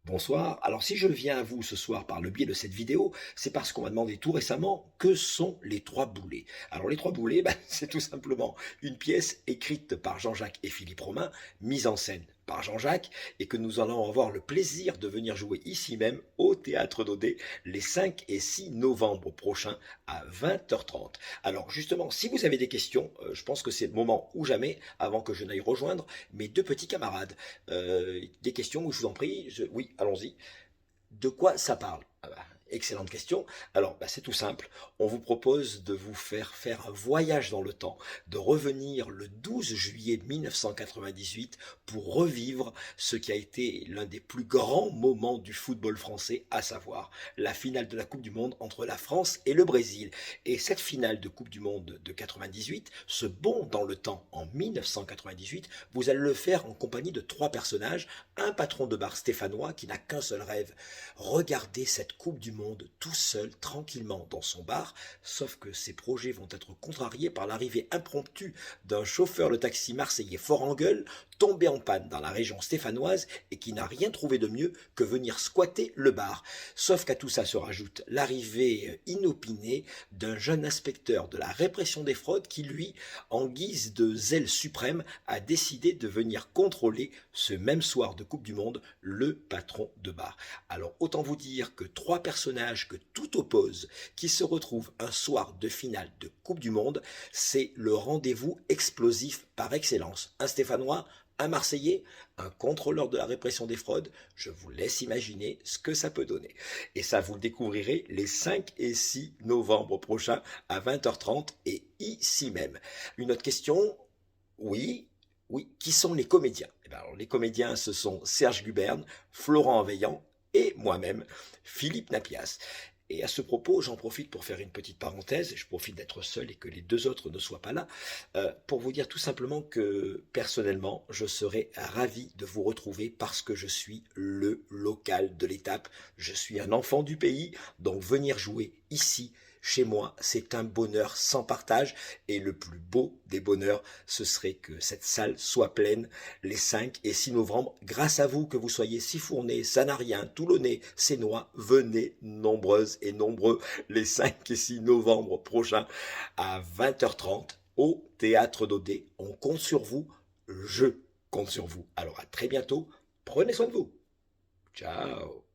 Bonsoir. Alors si je viens à vous ce soir par le biais de cette vidéo, c'est parce qu'on m'a demandé tout récemment que sont les trois boulets. Alors les trois boulets, c'est tout simplement une pièce écrite par Jean-Jacques et Philippe Romain, mise en scène par Jean-Jacques, et que nous allons avoir le plaisir de venir jouer ici même au Théâtre d'Audet les 5 et 6 novembre prochains à 20h30. Alors justement, si vous avez des questions, je pense que c'est le moment ou jamais, avant que je n'aille rejoindre mes deux petits camarades. Des questions, je vous en prie. Oui, allons-y. De quoi ça parle? Excellente question. Alors, c'est tout simple. On vous propose de vous faire un voyage dans le temps, de revenir le 12 juillet 1998 pour revivre ce qui a été l'un des plus grands moments du football français, à savoir la finale de la Coupe du Monde entre la France et le Brésil. Et cette finale de Coupe du Monde de 98, ce bond dans le temps en 1998, vous allez le faire en compagnie de trois personnages, un patron de bar stéphanois qui n'a qu'un seul rêve, regarder cette Coupe du Monde tout seul, tranquillement dans son bar, sauf que ses projets vont être contrariés par l'arrivée impromptue d'un chauffeur de taxi marseillais fort en gueule, tombé en panne dans la région stéphanoise et qui n'a rien trouvé de mieux que venir squatter le bar. Sauf qu'à tout ça se rajoute l'arrivée inopinée d'un jeune inspecteur de la répression des fraudes qui, lui, en guise de zèle suprême, a décidé de venir contrôler ce même soir de Coupe du Monde le patron de bar. Alors autant vous dire que trois personnages que tout oppose, qui se retrouvent un soir de finale de Coupe du Monde, c'est le rendez-vous explosif par excellence. Un Stéphanois, un Marseillais, un contrôleur de la répression des fraudes, je vous laisse imaginer ce que ça peut donner. Et ça, vous le découvrirez les 5 et 6 novembre prochains à 20h30 et ici même. Une autre question? Oui, oui, qui sont les comédiens? Alors, les comédiens, ce sont Serge Guberne, Florent Veillant et moi-même, Philippe Napias. Et à ce propos, j'en profite pour faire une petite parenthèse, je profite d'être seul et que les deux autres ne soient pas là, pour vous dire tout simplement que personnellement, je serais ravi de vous retrouver parce que je suis le local de l'étape, je suis un enfant du pays, donc venir jouer ici, chez moi, c'est un bonheur sans partage et le plus beau des bonheurs, ce serait que cette salle soit pleine les 5 et 6 novembre. Grâce à vous, que vous soyez Sifournais, Sanariens, Toulonnais, Sénois, venez nombreuses et nombreux les 5 et 6 novembre prochains à 20h30 au Théâtre d'Audet. On compte sur vous, je compte sur vous. Alors à très bientôt, prenez soin de vous. Ciao.